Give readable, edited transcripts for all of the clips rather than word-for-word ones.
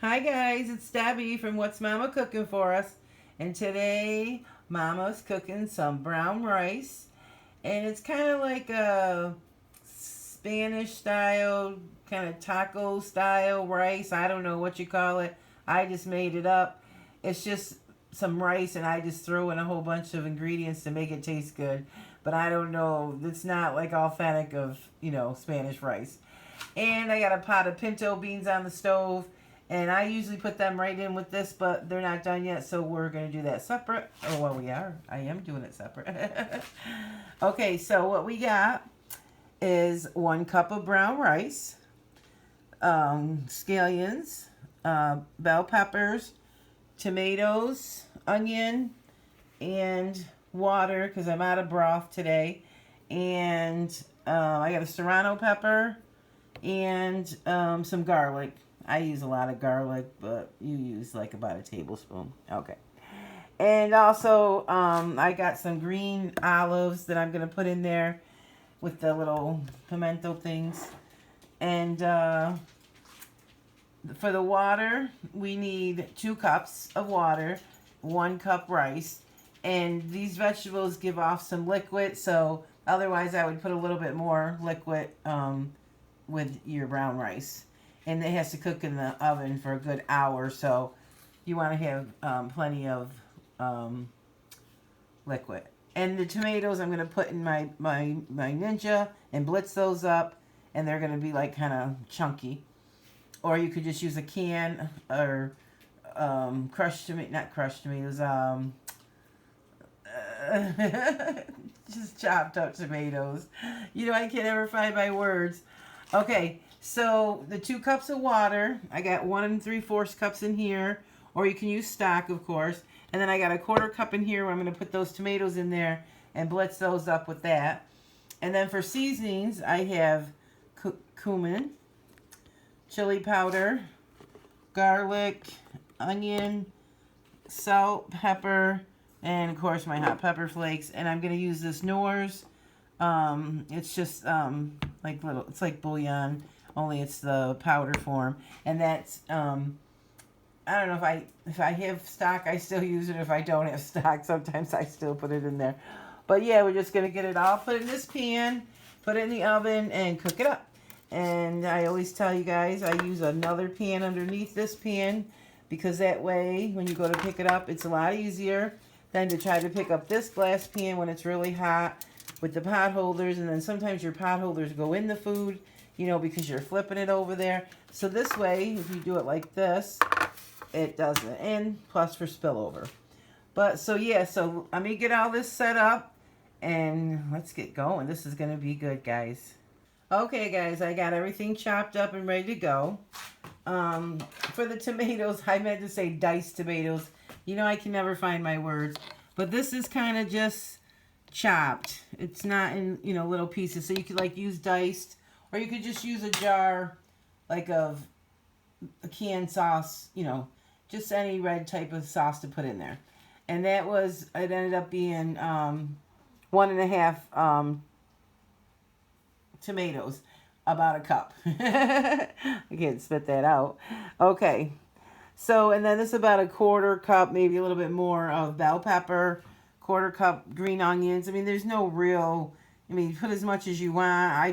Hi guys, it's Debbie from What's Mama Cooking For Us. And today Mama's cooking some brown rice. And it's kind of like a Spanish style, kind of taco style rice. I don't know what you call it. I just made it up. It's just some rice and I just throw in a whole bunch of ingredients to make it taste good. But I don't know. It's not like authentic of, Spanish rice. And I got a pot of pinto beans on the stove. And I usually put them right in with this, but they're not done yet, so we're going to do that separate. Oh, well, we are. I am doing it separate. Okay, so what we got is 1 cup of brown rice, scallions, bell peppers, tomatoes, onion, and water, because I'm out of broth today. And I got a serrano pepper and some garlic. I use a lot of garlic, but you use like about a tablespoon. Okay. And also, I got some green olives that I'm going to put in there with the little pimento things. And for the water, we need 2 cups of water, 1 cup rice. And these vegetables give off some liquid, so otherwise I would put a little bit more liquid with your brown rice. And it has to cook in the oven for a good hour, so you want to have plenty of liquid. And the tomatoes I'm going to put in my Ninja and blitz those up, and they're going to be like kind of chunky. Or you could just use a can or crushed tomatoes, not crushed tomatoes, just chopped up tomatoes. I can't ever find my words. Okay, so the 2 cups of water, I got 1 3/4 cups in here, or you can use stock, of course. And then I got a 1/4 cup in here where I'm going to put those tomatoes in there and blitz those up with that. And then for seasonings, I have cumin, chili powder, garlic, onion, salt, pepper, and of course my hot pepper flakes. And I'm going to use this Knorr's. It's just it's like bouillon, only it's the powder form. And that's I don't know if I have stock, I still use it. If I don't have stock, sometimes I still put it in there. But yeah, we're just gonna get it all put in this pan, put it in the oven, and cook it up. And I always tell you guys, I use another pan underneath this pan because that way, when you go to pick it up, it's a lot easier than to try to pick up this glass pan when it's really hot with the pot holders. And then sometimes your pot holders go in the food, because you're flipping it over there. So this way, if you do it like this, it doesn't. And plus for spillover. But so yeah, so let me get all this set up and let's get going. This is going to be good, guys. Okay, guys, I got everything chopped up and ready to go. For the tomatoes, I meant to say diced tomatoes. I can never find my words. But this is kind of just chopped. It's not in, little pieces. So you could like use diced, or you could just use a jar like of a canned sauce, just any red type of sauce to put in there. And it ended up being 1.5 tomatoes, about a cup. I can't spit that out. Okay. So, and then this is about a 1/4 cup, maybe a little bit more of bell pepper, 1/4 cup green onions. I mean, there's no real, put as much as you want. I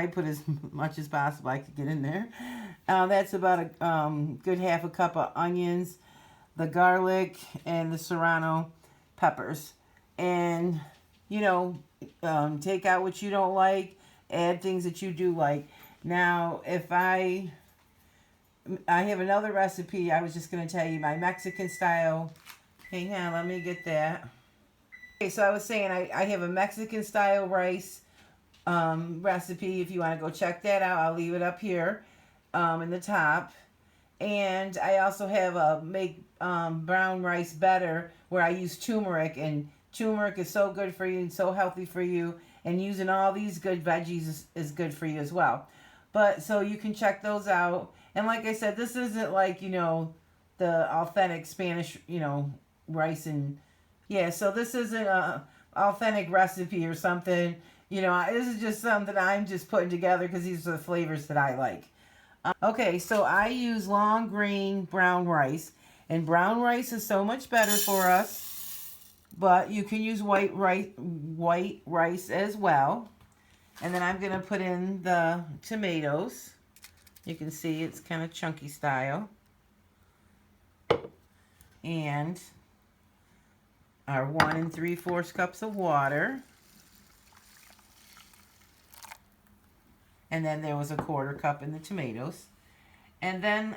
put as much as possible I could get in there. That's about a good 1/2 cup of onions, the garlic, and the serrano peppers. And, take out what you don't like, add things that you do like. Now, if I have another recipe, I was just going to tell you my Mexican style. Hang on, let me get that. Okay, so I was saying I have a Mexican style rice recipe. If you want to go check that out, I'll leave it up here in the top. And I also have a make brown rice better where I use turmeric, and turmeric is so good for you and so healthy for you, and using all these good veggies is good for you as well. But so you can check those out. And like I said, this isn't like, the authentic Spanish, rice. And yeah, so this isn't a authentic recipe or something. This is just something I'm just putting together because these are the flavors that I like. Okay, so I use long grain brown rice, and brown rice is so much better for us, but you can use white rice as well. And then I'm going to put in the tomatoes. You can see it's kind of chunky style. And our 1 3/4 cups of water. And then there was a 1/4 cup in the tomatoes. And then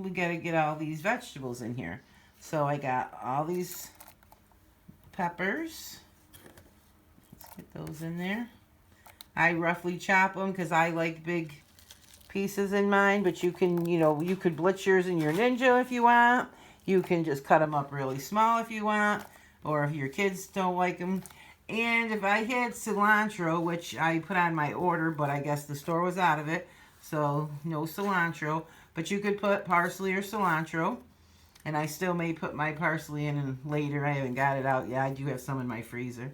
we got to get all these vegetables in here. So I got all these peppers. Let's get those in there. I roughly chop them because I like big pieces in mine, but you can, you could blitz yours in your Ninja if you want. You can just cut them up really small if you want, or if your kids don't like them. And if I had cilantro, which I put on my order, but I guess the store was out of it, so no cilantro. But you could put parsley or cilantro, and I still may put my parsley in later. I haven't got it out yet. I do have some in my freezer.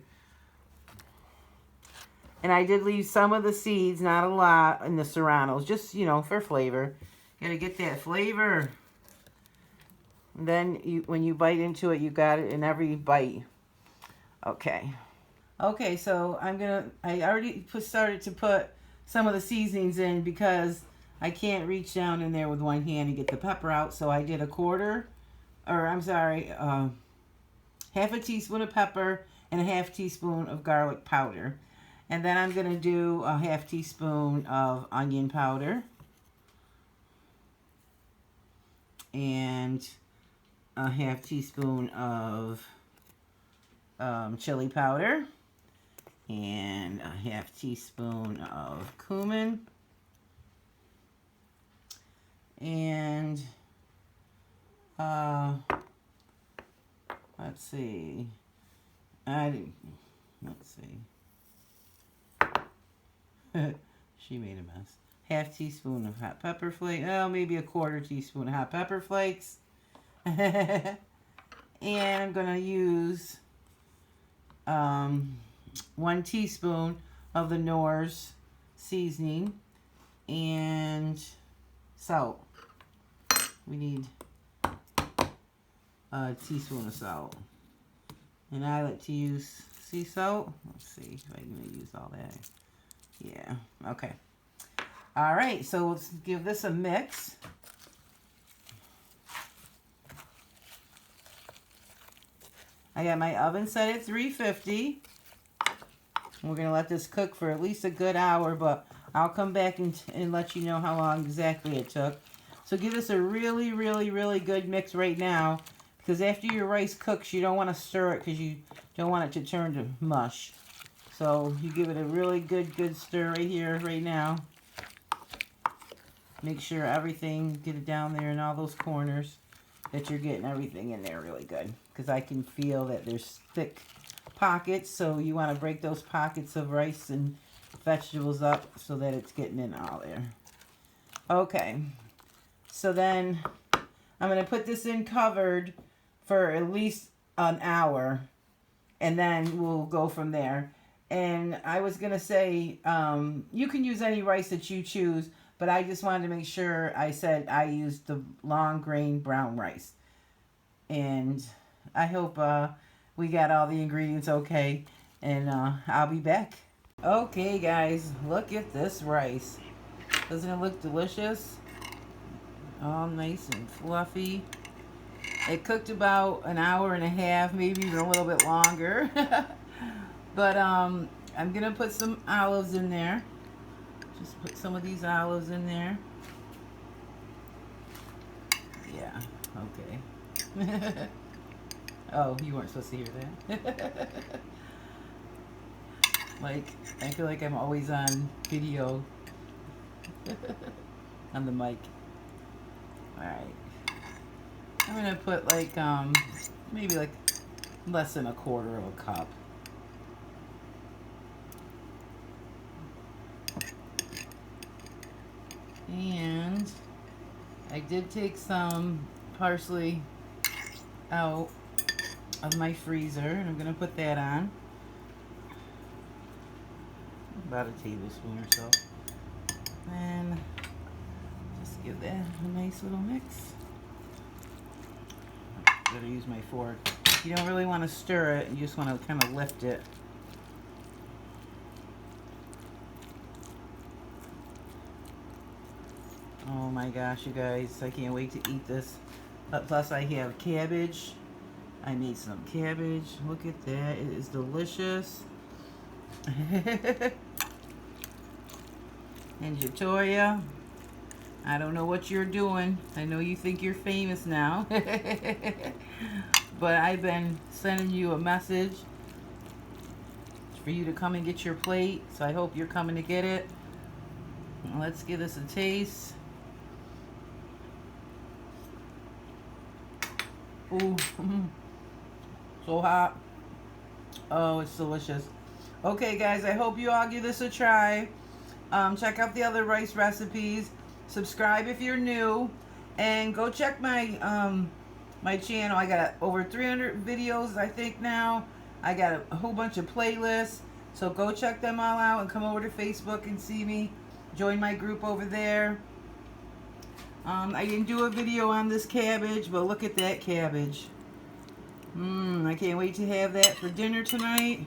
And I did leave some of the seeds, not a lot, in the Serranos, just, for flavor. Gotta get that flavor. And then when you bite into it, you got it in every bite. Okay. Okay, so I already started to put some of the seasonings in because I can't reach down in there with one hand to get the pepper out. So I did half a teaspoon of pepper and a half teaspoon of garlic powder. And then I'm going to do a half teaspoon of onion powder. And a half teaspoon of chili powder. And a half teaspoon of cumin. And let's see. She made a mess. Half teaspoon of hot pepper flakes. Oh, maybe a 1/4 teaspoon of hot pepper flakes. And I'm going to use 1 teaspoon of the Knorr's seasoning and salt. We need a teaspoon of salt. And I like to use sea salt. Let's see if I'm going to use all that. Yeah, okay. All right, so let's give this a mix. I got my oven set at 350. We're going to let this cook for at least a good hour, but I'll come back and let you know how long exactly it took. So give this a really, really, really good mix right now, because after your rice cooks, you don't want to stir it because you don't want it to turn to mush. So you give it a really good stir right here, right now. Make sure everything, get it down there in all those corners, that you're getting everything in there really good. Because I can feel that there's thick pockets, so you want to break those pockets of rice and vegetables up so that it's getting in all there. Okay, so then I'm going to put this in covered for at least an hour, and then we'll go from there. And I was going to say, you can use any rice that you choose, but I just wanted to make sure I said I used the long grain brown rice. And I hope we got all the ingredients okay, and I'll be back. Okay guys, look at this rice. Doesn't it look delicious? All nice and fluffy. It cooked about an hour and a half, maybe even a little bit longer. But I'm going to put some olives in there. Just put some of these olives in there. Yeah, okay. Oh, you weren't supposed to hear that. Like, I feel like I'm always on video. On the mic. Alright. I'm going to put like, maybe like less than a 1/4 of a cup. And I did take some parsley out of my freezer, and I'm going to put that on. About a tablespoon or so. And just Give that a nice little mix. Gotta use my fork. You don't really want to stir it. You just want to kind of lift it. Oh my gosh, you guys. I can't wait to eat this. Plus I have cabbage. I made some cabbage. Look at that. It is delicious. And Jatoya, I don't know what you're doing. I know you think you're famous now. But I've been sending you a message for you to come and get your plate. So I hope you're coming to get it. Let's give this a taste. Ooh, so hot. Oh, it's delicious. Okay, guys, I hope you all give this a try. Check out the other rice recipes. Subscribe if you're new, and go check my my channel. I got over 300 videos, I think now. I got a whole bunch of playlists, so go check them all out and come over to Facebook and see me. Join my group over there. I didn't do a video on this cabbage, but look at that cabbage. I can't wait to have that for dinner tonight.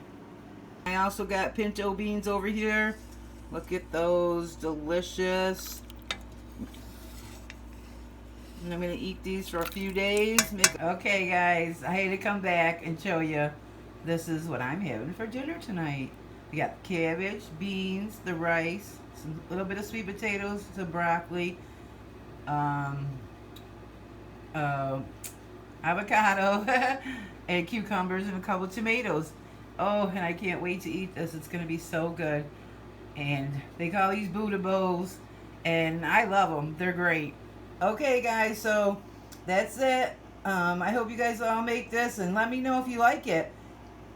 I also got pinto beans over here. Look at those, delicious. And I'm going to eat these for a few days. Okay, guys, I had to come back and show you. This is what I'm having for dinner tonight. We got cabbage, beans, the rice, some little bit of sweet potatoes, some broccoli, avocado, and cucumbers, and a couple of tomatoes. Oh, and I can't wait to eat this. It's going to be so good. And they call these Buddha bowls, and I love them. They're great. Okay, guys, so that's it. I hope you guys all make this, and let me know if you like it.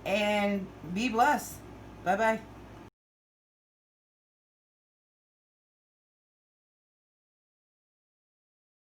And be blessed. Bye-bye.